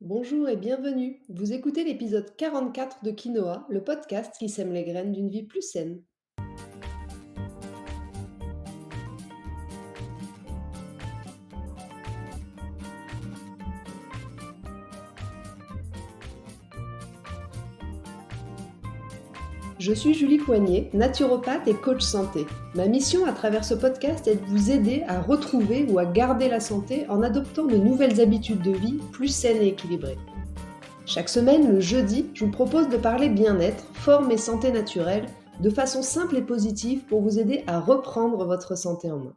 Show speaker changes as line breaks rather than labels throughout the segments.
Bonjour et bienvenue. Vous écoutez l'épisode 44 de Quinoa, le podcast qui sème les graines d'une vie plus saine. Je suis Julie Coignet, naturopathe et coach santé. Ma mission à travers ce podcast est de vous aider à retrouver ou à garder la santé en adoptant de nouvelles habitudes de vie plus saines et équilibrées. Chaque semaine, le jeudi, je vous propose de parler bien-être, forme et santé naturelle de façon simple et positive pour vous aider à reprendre votre santé en main.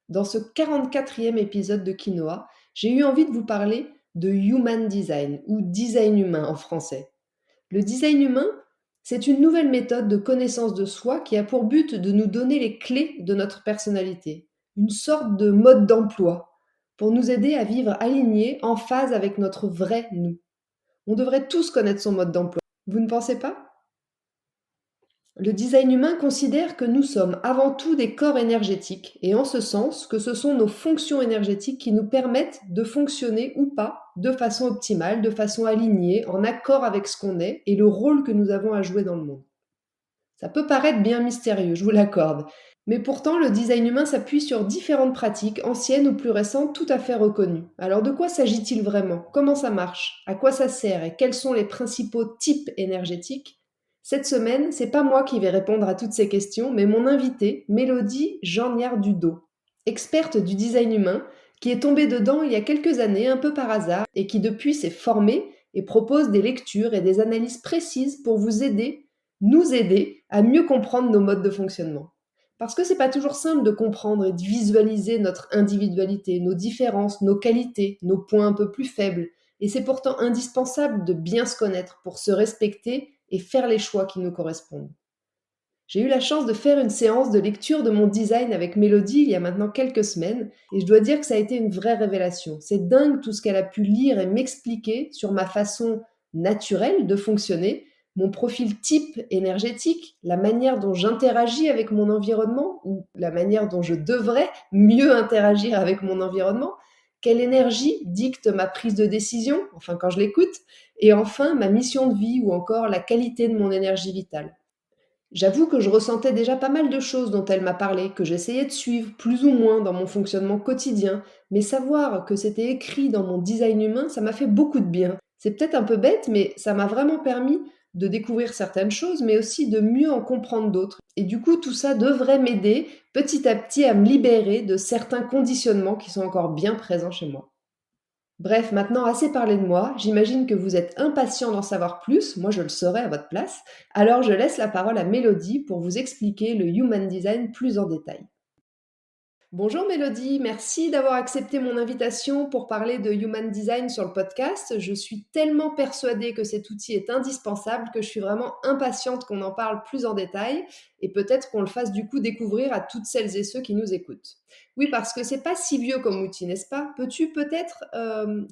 Dans ce 44e épisode de Quinoa, j'ai eu envie de vous parler de Human Design ou design humain en français. Le design humain, c'est une nouvelle méthode de connaissance de soi qui a pour but de nous donner les clés de notre personnalité, une sorte de mode d'emploi pour nous aider à vivre alignés, en phase avec notre vrai nous. On devrait tous connaître son mode d'emploi. Vous ne pensez pas? Le design humain considère que nous sommes avant tout des corps énergétiques et en ce sens que ce sont nos fonctions énergétiques qui nous permettent de fonctionner ou pas de façon optimale, de façon alignée, en accord avec ce qu'on est et le rôle que nous avons à jouer dans le monde. Ça peut paraître bien mystérieux, je vous l'accorde, mais pourtant le design humain s'appuie sur différentes pratiques, anciennes ou plus récentes, tout à fait reconnues. Alors de quoi s'agit-il vraiment? Comment ça marche? À quoi ça sert? Et quels sont les principaux types énergétiques? Cette semaine, c'est pas moi qui vais répondre à toutes ces questions, mais mon invitée, Mélodie Jean-Dudo, experte du design humain, qui est tombée dedans il y a quelques années, un peu par hasard, et qui depuis s'est formée et propose des lectures et des analyses précises pour vous aider, nous aider à mieux comprendre nos modes de fonctionnement. Parce que c'est pas toujours simple de comprendre et de visualiser notre individualité, nos différences, nos qualités, nos points un peu plus faibles. Et c'est pourtant indispensable de bien se connaître pour se respecter et faire les choix qui nous correspondent. J'ai eu la chance de faire une séance de lecture de mon design avec Mélodie il y a maintenant quelques semaines et je dois dire que ça a été une vraie révélation. C'est dingue tout ce qu'elle a pu lire et m'expliquer sur ma façon naturelle de fonctionner, mon profil type énergétique, la manière dont j'interagis avec mon environnement ou la manière dont je devrais mieux interagir avec mon environnement, quelle énergie dicte ma prise de décision, enfin quand je l'écoute, et enfin ma mission de vie ou encore la qualité de mon énergie vitale. J'avoue que je ressentais déjà pas mal de choses dont elle m'a parlé, que j'essayais de suivre plus ou moins dans mon fonctionnement quotidien, mais savoir que c'était écrit dans mon design humain, ça m'a fait beaucoup de bien. C'est peut-être un peu bête, mais ça m'a vraiment permis de découvrir certaines choses, mais aussi de mieux en comprendre d'autres. Et du coup, tout ça devrait m'aider petit à petit à me libérer de certains conditionnements qui sont encore bien présents chez moi. Bref, maintenant assez parlé de moi, j'imagine que vous êtes impatient d'en savoir plus, moi je le serai à votre place, alors je laisse la parole à Mélodie pour vous expliquer le Human Design plus en détail. Bonjour Mélodie, merci d'avoir accepté mon invitation pour parler de Human Design sur le podcast. Je suis tellement persuadée que cet outil est indispensable que je suis vraiment impatiente qu'on en parle plus en détail et peut-être qu'on le fasse du coup découvrir à toutes celles et ceux qui nous écoutent. Oui, parce que c'est pas si vieux comme outil, n'est-ce pas? Peux-tu peut-être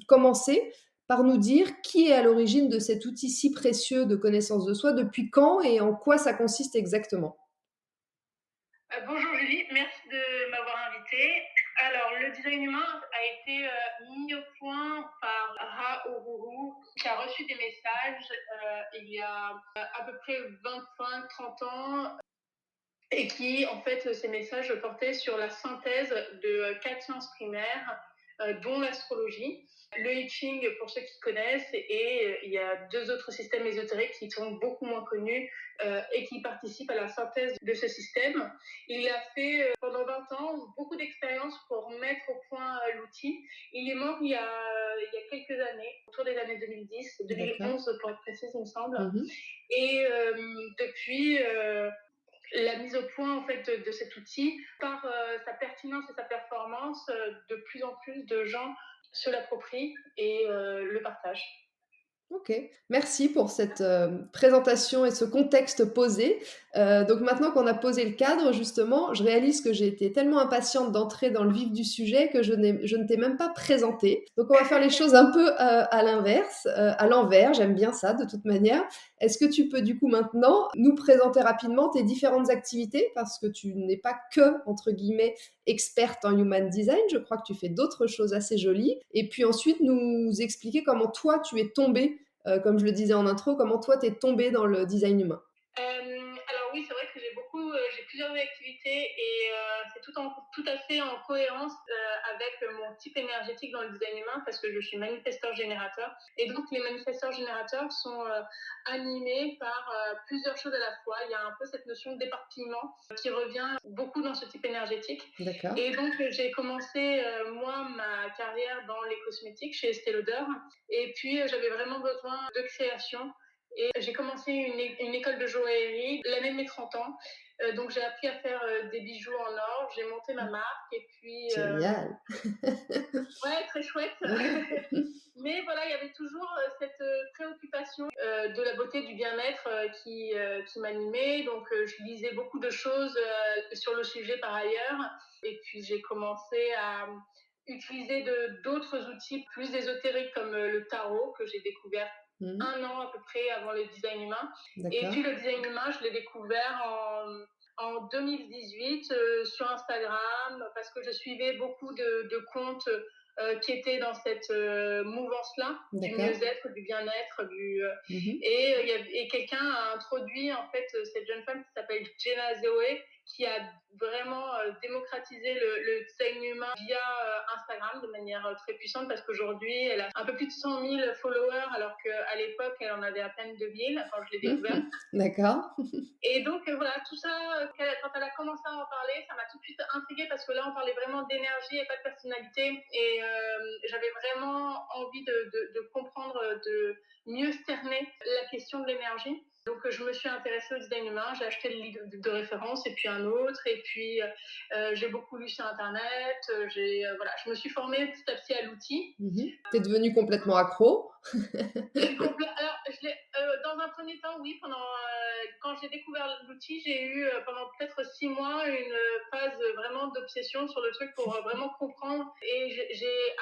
commencer par nous dire qui est à l'origine de cet outil si précieux de connaissance de soi, depuis quand et en quoi ça consiste exactement?
Bonjour Julie, merci de m'avoir invitée. Alors, le design humain a été mis au point par Ra Ururu, qui a reçu des messages il y a à peu près 25-30 ans et qui, en fait, ces messages portaient sur la synthèse de 4 sciences primaires, dont l'astrologie, le I Ching pour ceux qui connaissent, et il y a 2 autres systèmes ésotériques qui sont beaucoup moins connus et qui participent à la synthèse de ce système. Il a fait pendant 20 ans beaucoup d'expériences pour mettre au point l'outil. Il est mort il y a quelques années, autour des années 2010,
D'accord.
2011 pour être précise, il me semble.
Mhm.
Et depuis, la mise au point en fait de cet outil, par sa pertinence et sa performance, de plus en plus de gens se l'approprient et le partagent.
OK. Merci pour cette, présentation et ce contexte posé. Donc maintenant qu'on a posé le cadre justement, je réalise que j'ai été tellement impatiente d'entrer dans le vif du sujet que je ne t'ai même pas présentée. Donc on va faire les choses un peu, à l'inverse, à l'envers, j'aime bien ça de toute manière. Est-ce que tu peux du coup maintenant nous présenter rapidement tes différentes activités parce que tu n'es pas que, entre guillemets, experte en human design, je crois que tu fais d'autres choses assez jolies. Et puis ensuite nous expliquer comment toi tu es tombée, comme je le disais en intro, comment toi tu es tombée dans le design humain.
Alors oui, c'est vrai que j'ai plusieurs activités et c'est tout à fait en cohérence avec mon type énergétique dans le design humain parce que je suis manifesteur générateur et donc les manifesteurs générateurs sont animés par plusieurs choses à la fois. Il y a un peu cette notion d'éparpillement qui revient beaucoup dans ce type énergétique.
D'accord.
Et donc j'ai commencé moi ma carrière dans les cosmétiques chez Estée Lauder et puis j'avais vraiment besoin de création. Et j'ai commencé une école de joaillerie l'année de mes 30 ans. Donc j'ai appris à faire des bijoux en or, j'ai monté ma marque et puis...
Génial.
Ouais, très chouette.
Ouais.
Mais voilà, il y avait toujours cette préoccupation de la beauté, du bien-être qui m'animait. Donc je lisais beaucoup de choses sur le sujet par ailleurs. Et puis j'ai commencé à utiliser d'autres outils plus ésotériques comme le tarot que j'ai découvert un an à peu près avant le design humain.
D'accord.
Et puis le design humain, je l'ai découvert en 2018 sur Instagram parce que je suivais beaucoup de comptes qui étaient dans cette mouvance-là, du mieux-être, du bien-être, et quelqu'un a introduit en fait cette jeune femme qui s'appelle Jenna Zoe, qui a vraiment démocratisé le design humain via Instagram de manière très puissante parce qu'aujourd'hui elle a un peu plus de 100 000 followers alors qu'à l'époque elle en avait à peine 2000 quand je l'ai découvert.
D'accord.
Et donc voilà, tout ça, quand elle a commencé à en parler, ça m'a tout de suite intriguée parce que là on parlait vraiment d'énergie et pas de personnalité et j'avais vraiment envie de comprendre, de mieux cerner la question de l'énergie. Donc je me suis intéressée au design humain, j'ai acheté le livre de référence et puis un autre et puis j'ai beaucoup lu sur internet, voilà, je me suis formée petit à petit à l'outil.
T'es devenue complètement accro.
Alors, dans un premier temps, oui, quand j'ai découvert l'outil, j'ai eu pendant peut-être 6 mois une phase vraiment d'obsession sur le truc pour vraiment comprendre. Et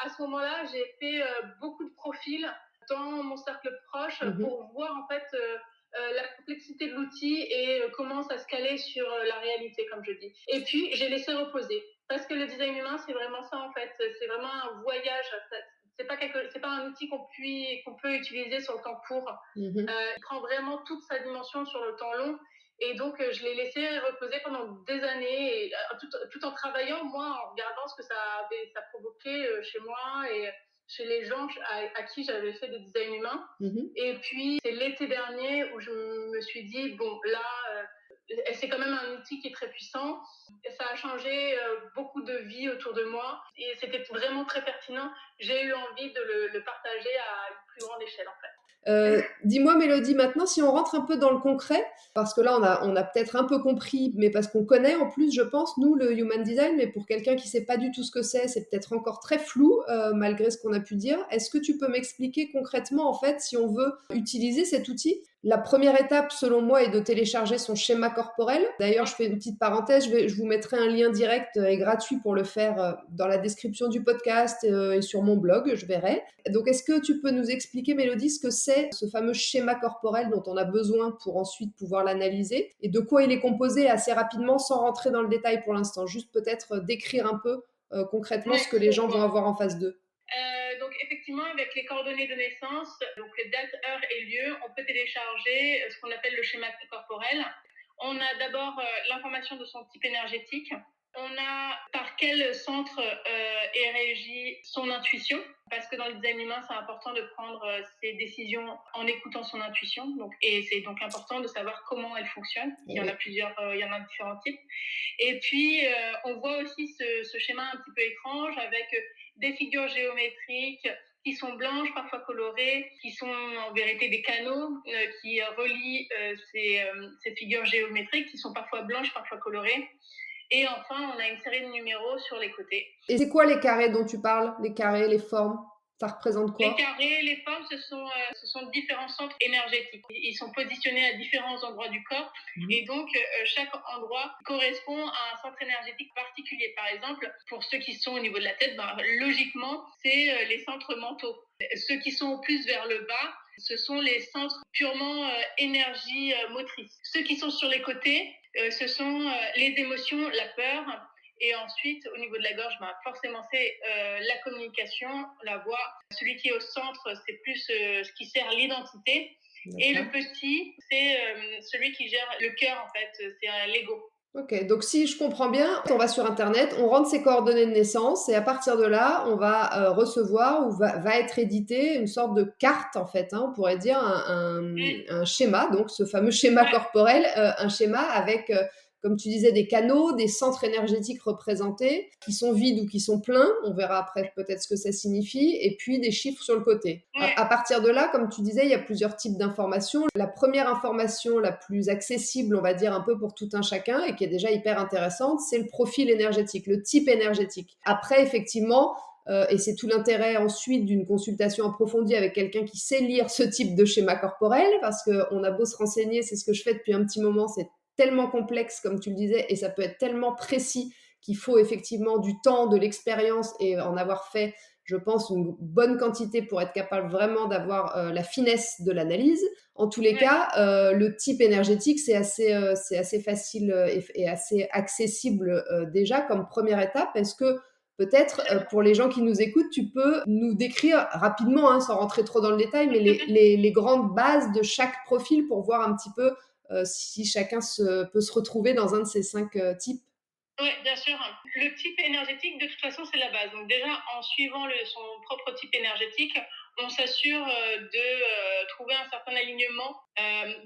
à ce moment-là, j'ai fait beaucoup de profils dans mon cercle proche pour voir en fait la complexité de l'outil et comment ça se calait sur la réalité, comme je dis. Et puis, j'ai laissé reposer. Parce que le design humain, c'est vraiment ça en fait. C'est vraiment un voyage. C'est pas un outil qu'on peut utiliser sur le temps court. Il prend vraiment toute sa dimension sur le temps long. Et donc, je l'ai laissé reposer pendant des années, et, tout en travaillant, moi, en regardant ce que ça provoquait chez moi et chez les gens à qui j'avais fait des designs humains. Et puis, c'est l'été dernier où je me suis dit, bon, là, c'est quand même un outil qui est très puissant. Ça a changé beaucoup de vies autour de moi et c'était vraiment très pertinent. J'ai eu envie de le partager à une plus grande échelle en fait.
Dis-moi Mélodie, maintenant si on rentre un peu dans le concret, parce que là on a peut-être un peu compris, mais parce qu'on connaît en plus je pense nous le human design, mais pour quelqu'un qui sait pas du tout ce que c'est peut-être encore très flou malgré ce qu'on a pu dire. Est-ce que tu peux m'expliquer concrètement en fait si on veut utiliser cet outil? La première étape, selon moi, est de télécharger son schéma corporel. D'ailleurs, je fais une petite parenthèse, je vous mettrai un lien direct et gratuit pour le faire dans la description du podcast et sur mon blog, je verrai. Donc, est-ce que tu peux nous expliquer, Mélodie, ce que c'est ce fameux schéma corporel dont on a besoin pour ensuite pouvoir l'analyser et de quoi il est composé assez rapidement sans rentrer dans le détail pour l'instant, juste peut-être décrire un peu concrètement ce que les gens vont avoir en face d'eux.
Donc effectivement, avec les coordonnées de naissance, donc date, heure et lieu, on peut télécharger ce qu'on appelle le schéma corporel. On a d'abord l'information de son type énergétique. On a par quel centre est régie son intuition, parce que dans le design humain, c'est important de prendre ses décisions en écoutant son intuition. Et c'est donc important de savoir comment elle fonctionne. Il y en a plusieurs, il y en a différents types. Et puis, on voit aussi ce schéma un petit peu étrange avec des figures géométriques qui sont blanches, parfois colorées, qui sont en vérité des canaux qui relient ces figures géométriques qui sont parfois blanches, parfois colorées. Et enfin, on a une série de numéros sur les côtés.
Et c'est quoi les carrés dont tu parles? Les carrés, les formes? Ça représente quoi?
Les carrés, les formes, ce sont différents centres énergétiques. Ils sont positionnés à différents endroits du corps. Et donc, chaque endroit correspond à un centre énergétique particulier. Par exemple, pour ceux qui sont au niveau de la tête, logiquement, c'est les centres mentaux. Ceux qui sont plus vers le bas, ce sont les centres purement énergie motrice. Ceux qui sont sur les côtés, ce sont les émotions, la peur. Et ensuite, au niveau de la gorge, forcément, c'est la communication, la voix. Celui qui est au centre, c'est plus ce qui sert l'identité. D'accord. Et le petit, c'est celui qui gère le cœur, en fait, c'est l'ego.
Ok, donc si je comprends bien, on va sur Internet, on rentre ses coordonnées de naissance et à partir de là, on va recevoir ou va être édité une sorte de carte en fait, on pourrait dire un schéma, donc ce fameux schéma corporel, un schéma avec, comme tu disais, des canaux, des centres énergétiques représentés, qui sont vides ou qui sont pleins, on verra après peut-être ce que ça signifie, et puis des chiffres sur le côté. À partir de là, comme tu disais, il y a plusieurs types d'informations. La première information, la plus accessible, on va dire un peu pour tout un chacun, et qui est déjà hyper intéressante, c'est le profil énergétique, le type énergétique. Après, effectivement, et c'est tout l'intérêt ensuite d'une consultation approfondie avec quelqu'un qui sait lire ce type de schéma corporel, parce qu'on a beau se renseigner, c'est ce que je fais depuis un petit moment, c'est tellement complexe, comme tu le disais, et ça peut être tellement précis qu'il faut effectivement du temps, de l'expérience et en avoir fait, je pense, une bonne quantité pour être capable vraiment d'avoir la finesse de l'analyse. En tous les cas, le type énergétique, c'est assez facile et assez accessible déjà comme première étape. Est-ce que peut-être pour les gens qui nous écoutent, tu peux nous décrire rapidement, sans rentrer trop dans le détail, mais les grandes bases de chaque profil pour voir un petit peu si chacun peut se retrouver dans un de ces 5 types?
Oui, bien sûr. Le type énergétique, de toute façon, c'est la base. Donc déjà, en suivant son propre type énergétique, on s'assure de trouver un certain alignement.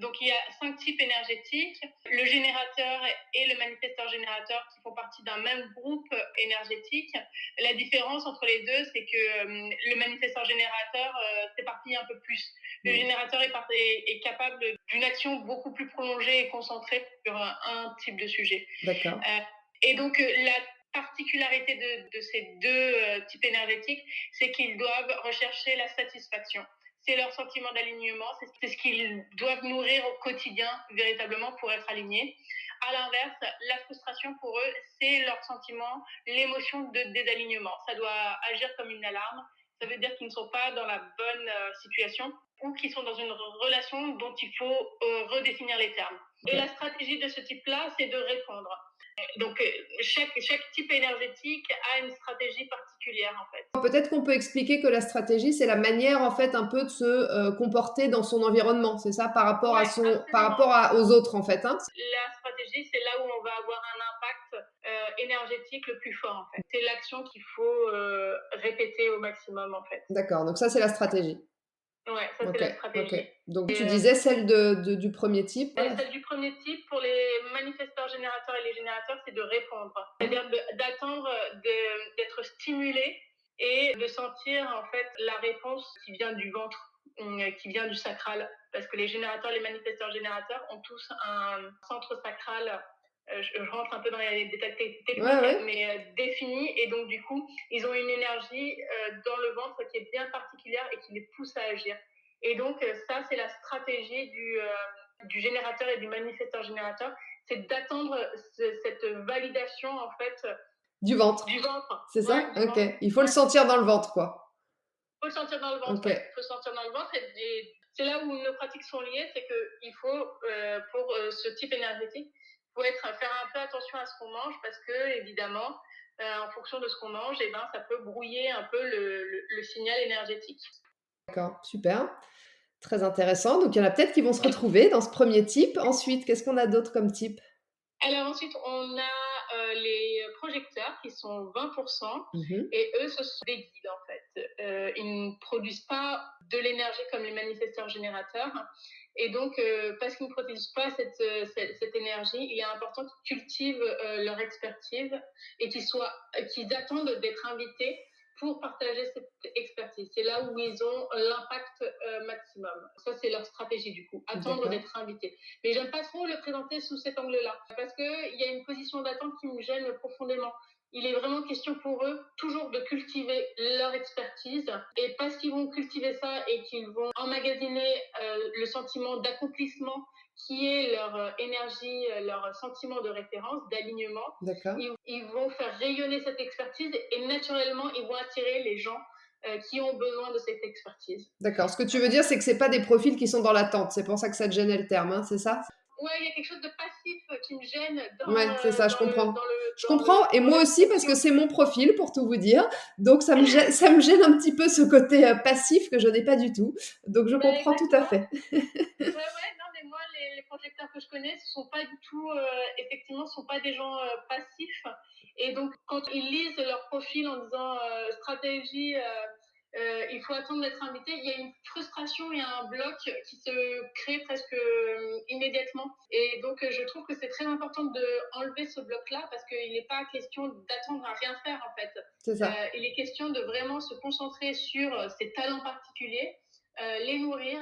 Donc il y a 5 types énergétiques. Le générateur et le manifesteur générateur qui font partie d'un même groupe énergétique. La différence entre les deux, c'est que le manifesteur générateur s'éparpille un peu plus. Le générateur est capable d'une action beaucoup plus prolongée et concentrée sur un type de sujet.
D'accord.
Et donc, la particularité de ces deux types énergétiques, c'est qu'ils doivent rechercher la satisfaction. C'est leur sentiment d'alignement, c'est ce qu'ils doivent nourrir au quotidien, véritablement, pour être alignés. À l'inverse, la frustration pour eux, c'est leur sentiment, l'émotion de désalignement. Ça doit agir comme une alarme. Ça veut dire qu'ils ne sont pas dans la bonne situation ou qu'ils sont dans une relation dont il faut redéfinir les termes. Et la stratégie de ce type-là, c'est de répondre. Donc, chaque type énergétique a une stratégie particulière, en fait.
Peut-être qu'on peut expliquer que la stratégie, c'est la manière, en fait, un peu de se comporter dans son environnement, c'est ça, par rapport aux autres, en fait.
La stratégie, c'est là où on va avoir un impact énergétique le plus fort, en fait. C'est l'action qu'il faut répéter au maximum, en fait.
D'accord, donc ça, c'est la stratégie.
Ouais, ça c'est la stratégie.
Donc tu disais celle du premier type.
Celle du premier type, pour les manifesteurs générateurs et les générateurs, c'est de répondre. C'est-à-dire d'attendre d'être stimulé et de sentir en fait la réponse qui vient du ventre, qui vient du sacral. Parce que les générateurs, les manifesteurs générateurs ont tous un centre sacral. Je rentre un peu dans les détails techniques, mais défini. Et donc, du coup, ils ont une énergie dans le ventre qui est bien particulière et qui les pousse à agir. Et donc, ça, c'est la stratégie du générateur et du manifesteur générateur. C'est d'attendre cette validation, en fait.
Du ventre. C'est ça? Ok. Il faut le sentir dans le ventre, quoi.
Il faut le sentir dans le ventre, Il faut le sentir dans le ventre. Et c'est là où nos pratiques sont liées, c'est qu'il faut, pour ce type énergétique, il faut faire un peu attention à ce qu'on mange parce que, évidemment, en fonction de ce qu'on mange, ça peut brouiller un peu le signal énergétique.
D'accord, super. Très intéressant. Donc, il y en a peut-être qui vont se retrouver dans ce premier type. Ensuite, qu'est-ce qu'on a d'autre comme type?
Alors ensuite, on a les projecteurs qui sont 20% et eux, ce sont des guides en fait. Ils ne produisent pas de l'énergie comme les manifesteurs générateurs. Et donc, parce qu'ils ne produisent pas cette énergie, il est important qu'ils cultivent leur expertise et qu'ils attendent d'être invités pour partager cette expertise. C'est là où ils ont l'impact maximum. Ça, c'est leur stratégie du coup, attendre d'être invités. Mais j'aime pas trop le présenter sous cet angle-là, parce qu'il y a une position d'attente qui me gêne profondément. Il est vraiment question pour eux toujours de cultiver leur expertise, et parce qu'ils vont cultiver ça et qu'ils vont emmagasiner le sentiment d'accomplissement qui est leur énergie, leur sentiment de référence, d'alignement. Ils vont faire rayonner cette expertise et naturellement, ils vont attirer les gens qui ont besoin de cette expertise.
D'accord. Ce que tu veux dire, c'est que c'est pas des profils qui sont dans l'attente. C'est pour ça que ça te gênait le terme, hein, c'est ça?
Ouais, il y a quelque chose de passif qui me gêne
Ouais, c'est ça, je
dans le,
comprends.
dans le,
Je
dans le,
comprends, et
dans
moi
la
aussi, parce
sélection.
que c'est mon profil, pour tout vous dire. Donc, ça me gêne un petit peu ce côté passif que je n'ai pas du tout. Donc, je comprends tout à
Exactement.
fait.
Ouais, non, mais moi, les projecteurs que je connais, ce sont pas du tout, effectivement, ce sont pas des gens passifs. Et donc, quand ils lisent leur profil en disant stratégie, il faut attendre d'être invité, il y a une frustration, il y a un bloc qui se crée presque immédiatement. Et donc, je trouve que c'est très important d'enlever ce bloc-là parce qu'il n'est pas question d'attendre à rien faire, en fait.
C'est ça.
Il est question de vraiment se concentrer sur ces talents particuliers, les nourrir,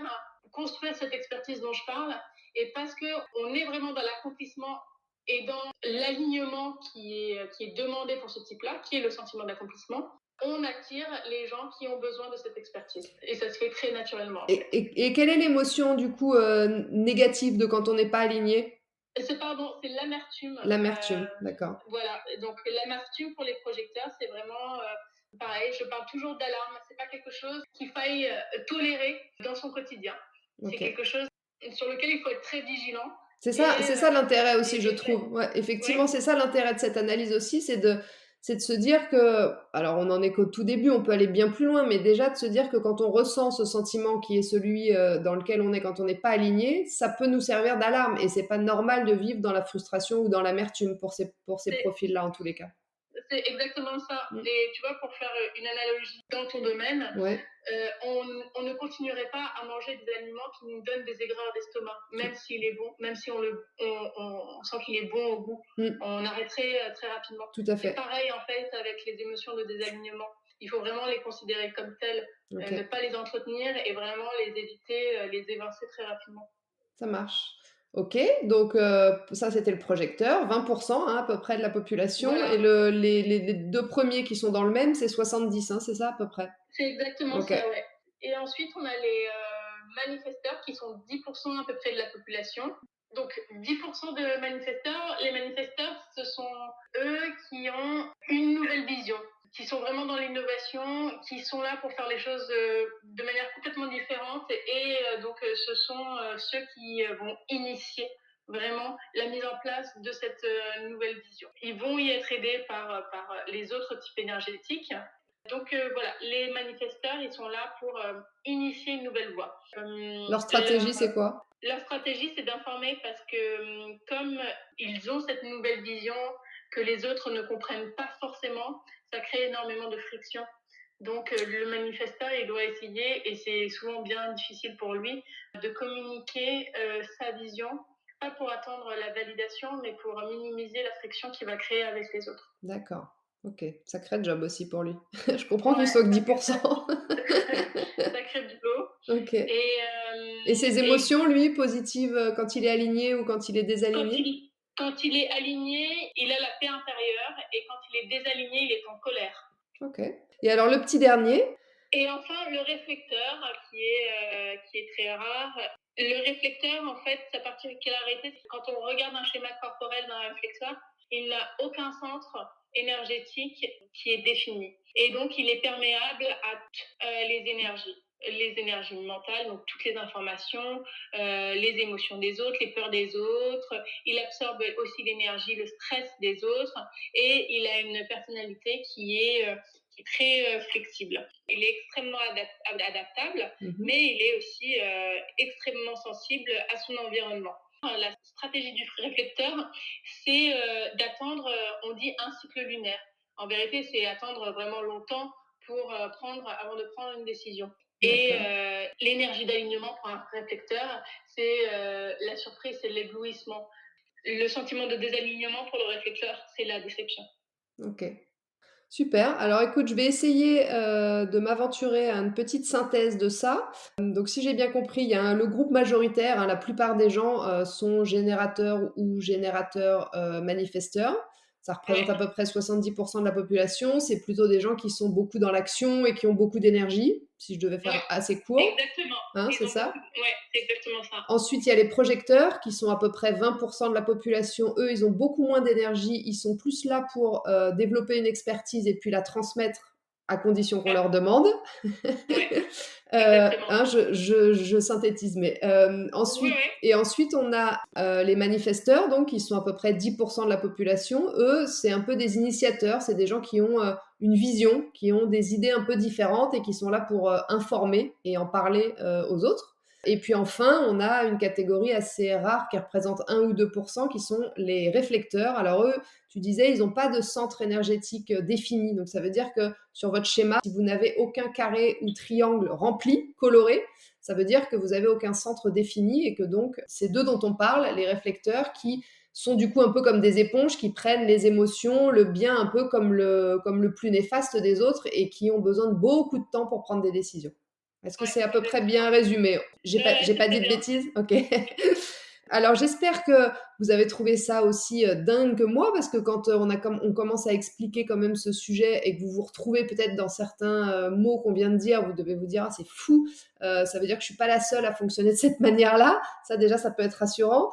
construire cette expertise dont je parle, et parce qu'on est vraiment dans l'accomplissement et dans l'alignement qui est demandé pour ce type-là, qui est le sentiment d'accomplissement, on attire les gens qui ont besoin de cette expertise. Et ça se fait très naturellement, en fait.
Et quelle est l'émotion, du coup, négative de quand on n'est pas aligné?
C'est pardon, c'est l'amertume.
L'amertume, d'accord.
Voilà, donc l'amertume pour les projecteurs, c'est vraiment pareil, je parle toujours d'alarme, c'est pas quelque chose qu'il faille tolérer dans son quotidien. C'est
Ok.
quelque chose sur lequel il faut être très vigilant.
C'est ça l'intérêt aussi, je
et-
trouve. Ouais, effectivement,
ouais,
c'est ça l'intérêt de cette analyse aussi, c'est de se dire que, alors on en est qu'au tout début, on peut aller bien plus loin, mais déjà de se dire que quand on ressent ce sentiment qui est celui dans lequel on est quand on n'est pas aligné, ça peut nous servir d'alarme, et c'est pas normal de vivre dans la frustration ou dans l'amertume pour ces
c'est
profils-là en tous les cas.
c'est exactement ça.
Mm.
Et tu vois, pour faire une analogie dans ton domaine,
Ouais,
on ne continuerait pas à manger des aliments qui nous donnent des aigreurs d'estomac, même s'il est bon, même si on sent qu'il est bon au goût.
mm,
On arrêterait très rapidement.
tout à
C'est
fait.
pareil en fait avec les émotions de désalignement. Il faut vraiment les considérer comme telles,
Ok,
ne pas les entretenir et vraiment les éviter, les évincer très rapidement.
ça marche. Ok, donc ça c'était le projecteur, 20% hein, à peu près de la population, et
Voilà,
les deux premiers qui sont dans le même, c'est 70, hein, c'est ça à peu près?
c'est exactement
Ok,
ça, ouais. Et ensuite, on a les manifesteurs qui sont 10% à peu près de la population. Donc 10% de manifesteurs, les manifesteurs, ce sont eux qui ont une nouvelle vision, qui sont vraiment dans l'innovation, qui sont là pour faire les choses de manière complètement différente. Et donc ce sont ceux qui vont initier vraiment la mise en place de cette nouvelle vision. Ils vont y être aidés par les autres types énergétiques. Donc voilà, les manifesteurs, ils sont là pour initier une nouvelle voie.
leur stratégie c'est quoi?
Leur stratégie, c'est d'informer parce que comme ils ont cette nouvelle vision que les autres ne comprennent pas forcément, ça crée énormément de friction. Donc le manifesteur, il doit essayer, et c'est souvent bien difficile pour lui, de communiquer sa vision, pas pour attendre la validation, mais pour minimiser la friction qu'il va créer avec les autres.
D'accord, ok, sacré job aussi pour lui. Je comprends qu'il
Ouais,
soit que 10%.
ça crée du lot.
Ok.
Et,
Et ses
et
émotions, lui, positives quand il est aligné ou quand il est
quand,
désaligné?
quand il est aligné, il a la paix intérieure, et quand il est désaligné, il est en colère.
Ok. Et alors le petit dernier?
Et enfin, le réflecteur, qui est très rare. Le réflecteur, en fait, sa particularité, c'est que quand on regarde un schéma corporel d'un réflecteur, il n'a aucun centre énergétique qui est défini. Et donc, il est perméable à toutes les énergies mentales, donc toutes les informations, les émotions des autres, les peurs des autres. Il absorbe aussi l'énergie, le stress des autres, et il a une personnalité qui est très flexible. Il est extrêmement adaptable, mais il est aussi extrêmement sensible à son environnement. La stratégie du réflecteur, c'est d'attendre, on dit, un cycle lunaire. En vérité, c'est attendre vraiment longtemps avant de prendre une décision. Et l'énergie d'alignement pour un réflecteur, c'est la surprise, c'est l'éblouissement. Le sentiment de désalignement pour le réflecteur, c'est la déception.
Ok. Super. Alors écoute, je vais essayer de m'aventurer à une petite synthèse de ça. Donc si j'ai bien compris, il y a le groupe majoritaire, hein, la plupart des gens sont générateurs ou générateurs manifesteurs. Ça représente à
Ouais.
peu près 70% de la population. C'est plutôt des gens qui sont beaucoup dans l'action et qui ont beaucoup d'énergie, si je devais faire
Ouais,
assez court.
exactement.
Hein, c'est ça?
Ouais, c'est exactement ça.
Ensuite, il y a les projecteurs qui sont à peu près 20% de la population. Eux, ils ont beaucoup moins d'énergie. Ils sont plus là pour développer une expertise et puis la transmettre à condition qu'on leur demande.
Ouais, exactement.
Je synthétise, mais
Oui, oui.
ensuite on a les manifesteurs, donc qui sont à peu près 10% de la population. Eux, c'est un peu des initiateurs, c'est des gens qui ont une vision, qui ont des idées un peu différentes et qui sont là pour informer et en parler aux autres. Et puis enfin, on a une catégorie assez rare qui représente 1 ou 2%, qui sont les réflecteurs. Alors eux, tu disais, ils n'ont pas de centre énergétique défini. Donc ça veut dire que sur votre schéma, si vous n'avez aucun carré ou triangle rempli, coloré, ça veut dire que vous n'avez aucun centre défini et que donc c'est d'eux dont on parle, les réflecteurs, qui sont du coup un peu comme des éponges qui prennent les émotions, le bien un peu comme le plus néfaste des autres et qui ont besoin de beaucoup de temps pour prendre des décisions. Est-ce que
Ouais,
c'est à peu près
exactement.
bien résumé? J'ai
C'est
pas
très
dit de
bien.
bêtises? Ok. Alors j'espère que vous avez trouvé ça aussi dingue que moi, parce que quand on commence à expliquer quand même ce sujet et que vous vous retrouvez peut-être dans certains mots qu'on vient de dire, vous devez vous dire ah, c'est fou, ça veut dire que je suis pas la seule à fonctionner de cette manière-là. Ça déjà, ça peut être rassurant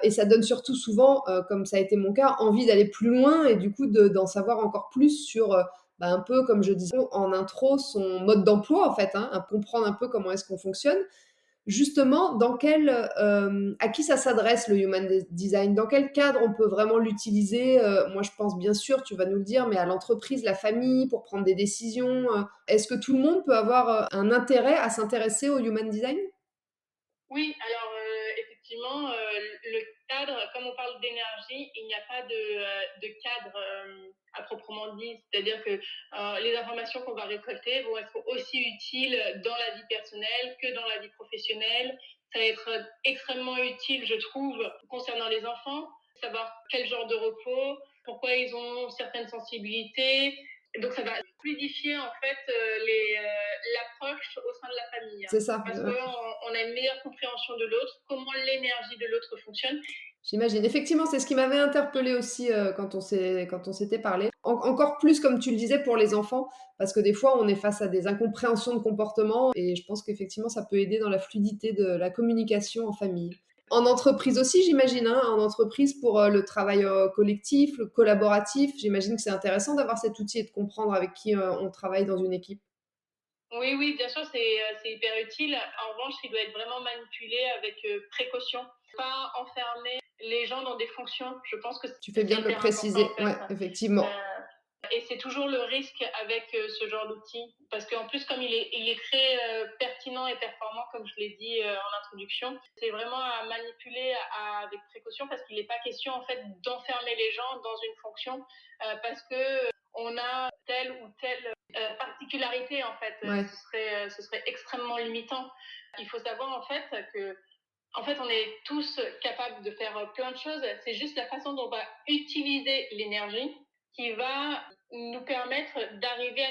et ça donne surtout souvent, comme ça a été mon cas, envie d'aller plus loin et du coup d'en savoir encore plus sur un peu comme je disais en intro son mode d'emploi en fait, hein, à comprendre un peu comment est-ce qu'on fonctionne. Justement, à qui ça s'adresse le human design? Dans quel cadre on peut vraiment l'utiliser? Moi, je pense bien sûr, tu vas nous le dire, mais à l'entreprise, la famille, pour prendre des décisions. Est-ce que tout le monde peut avoir un intérêt à s'intéresser au human design?
Oui, alors effectivement, le cadre, comme on parle d'énergie, il n'y a pas de cadre à proprement dit. C'est-à-dire que les informations qu'on va récolter vont être aussi utiles dans la vie personnelle que dans la vie professionnelle. Ça va être extrêmement utile, je trouve, concernant les enfants, savoir quel genre de repos, pourquoi ils ont certaines sensibilités. Donc ça va fluidifier en fait l'approche au sein de la famille, hein,
C'est ça.
parce qu'on a une meilleure compréhension de l'autre, comment l'énergie de l'autre fonctionne.
J'imagine. Effectivement, c'est ce qui m'avait interpellée aussi quand on s'était parlé. Encore plus, comme tu le disais, pour les enfants, parce que des fois, on est face à des incompréhensions de comportement et je pense qu'effectivement, ça peut aider dans la fluidité de la communication en famille. En entreprise aussi, j'imagine, hein, en entreprise pour le travail collectif, le collaboratif, j'imagine que c'est intéressant d'avoir cet outil et de comprendre avec qui on travaille dans une équipe.
Oui, oui, bien sûr, c'est hyper utile. En revanche, il doit être vraiment manipulé avec précaution, pas enfermer les gens dans des fonctions. Je pense que
Tu fais
c'est
bien de le
hyper important
préciser,
en fait.
ouais, effectivement.
Euh, Et c'est toujours le risque avec ce genre d'outil. Parce qu'en plus, comme il est très pertinent et performant, comme je l'ai dit en introduction, c'est vraiment à manipuler avec précaution parce qu'il n'est pas question en fait d'enfermer les gens dans une fonction parce que on a telle ou telle particularité en fait.
Ouais.
Ce serait extrêmement limitant. Il faut savoir en fait que on est tous capables de faire plein de choses. C'est juste la façon dont on va utiliser l'énergie qui va nous permettre d'arriver à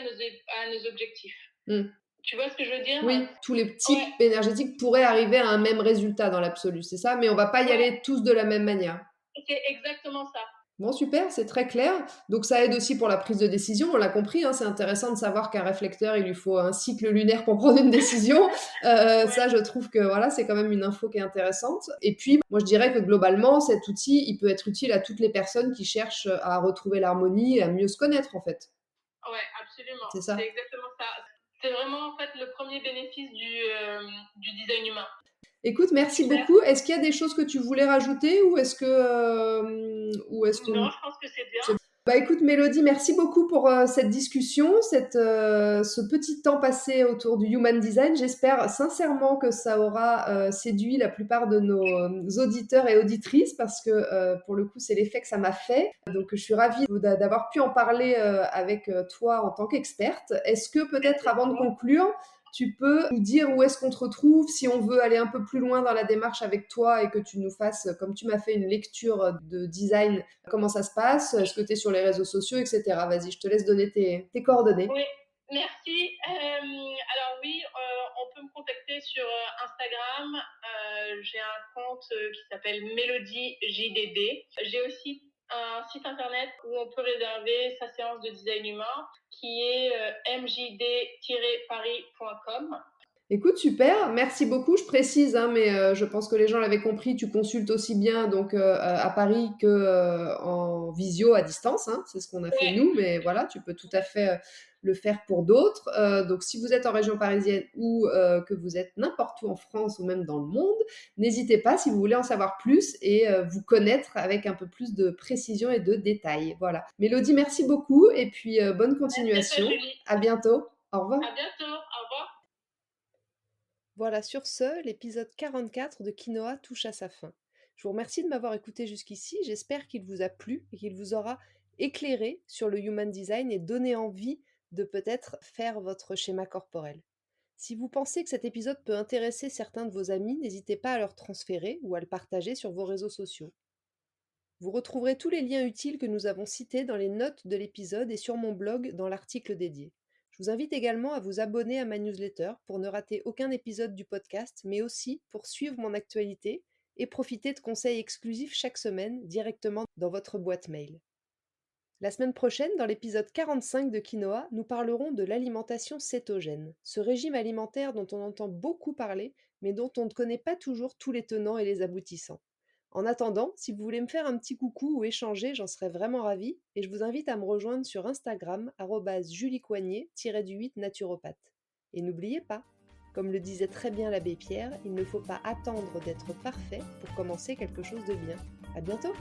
nos objectifs.
Mm.
Tu vois ce que je veux dire?
Oui, tous les
Ouais,
types énergétiques pourraient arriver à un même résultat dans l'absolu, c'est ça? Mais on va pas y
ouais,
aller tous de la même manière.
c'est exactement ça.
Bon, super, c'est très clair. Donc ça aide aussi pour la prise de décision, on l'a compris, hein, c'est intéressant de savoir qu'un réflecteur, il lui faut un cycle lunaire pour prendre une décision.
Ouais,
Ça, je trouve que voilà, c'est quand même une info qui est intéressante. Et puis, moi, je dirais que globalement, cet outil, il peut être utile à toutes les personnes qui cherchent à retrouver l'harmonie et à mieux se connaître, en fait.
ouais, absolument.
C'est
C'est
ça.
exactement ça. C'est vraiment en fait le premier bénéfice du design humain.
Écoute, merci
Super.
beaucoup. Est-ce qu'il y a des choses que tu voulais rajouter ou est-ce que
Non, je pense que c'est bien.
bah écoute Mélodie, merci beaucoup pour cette discussion, ce petit temps passé autour du Human Design. J'espère sincèrement que ça aura séduit la plupart de nos auditeurs et auditrices parce que pour le coup c'est l'effet que ça m'a fait. Donc je suis ravie d'avoir pu en parler avec toi en tant qu'experte. Est-ce que peut-être
Merci à
avant de
toi.
conclure, tu peux nous dire où est-ce qu'on te retrouve si on veut aller un peu plus loin dans la démarche avec toi et que tu nous fasses, comme tu m'as fait, une lecture de design. Comment ça se passe? Est-ce que tu es sur les réseaux sociaux, etc. Vas-y, je te laisse donner tes coordonnées.
Oui, merci. Alors oui, on peut me contacter sur Instagram. J'ai un compte qui s'appelle Mélodie JDD. J'ai aussi un site internet où on peut réserver sa séance de design humain qui est mjd-paris.com.
Écoute, super, merci beaucoup. Je précise, hein, mais je pense que les gens l'avaient compris, tu consultes aussi bien donc à Paris que en visio à distance. Hein, c'est ce qu'on a fait
Ouais,
nous, mais voilà, tu peux tout à fait le faire pour d'autres. Donc si vous êtes en région parisienne ou que vous êtes n'importe où en France ou même dans le monde, n'hésitez pas si vous voulez en savoir plus et vous connaître avec un peu plus de précision et de détails. Voilà. Mélodie, merci beaucoup et puis bonne
Merci à toi,
continuation.
Julie.
À bientôt. Au revoir.
À bientôt. Au revoir.
Voilà, sur ce, l'épisode 44 de Quinoa touche à sa fin. Je vous remercie de m'avoir écouté jusqu'ici, j'espère qu'il vous a plu et qu'il vous aura éclairé sur le human design et donné envie de peut-être faire votre schéma corporel. Si vous pensez que cet épisode peut intéresser certains de vos amis, n'hésitez pas à leur transférer ou à le partager sur vos réseaux sociaux. Vous retrouverez tous les liens utiles que nous avons cités dans les notes de l'épisode et sur mon blog dans l'article dédié. Je vous invite également à vous abonner à ma newsletter pour ne rater aucun épisode du podcast, mais aussi pour suivre mon actualité et profiter de conseils exclusifs chaque semaine directement dans votre boîte mail. La semaine prochaine, dans l'épisode 45 de Quinoa, nous parlerons de l'alimentation cétogène, ce régime alimentaire dont on entend beaucoup parler, mais dont on ne connaît pas toujours tous les tenants et les aboutissants. En attendant, si vous voulez me faire un petit coucou ou échanger, j'en serais vraiment ravie, et je vous invite à me rejoindre sur Instagram, @juliecoignet-8 naturopathe. Et n'oubliez pas, comme le disait très bien l'abbé Pierre, il ne faut pas attendre d'être parfait pour commencer quelque chose de bien. À bientôt!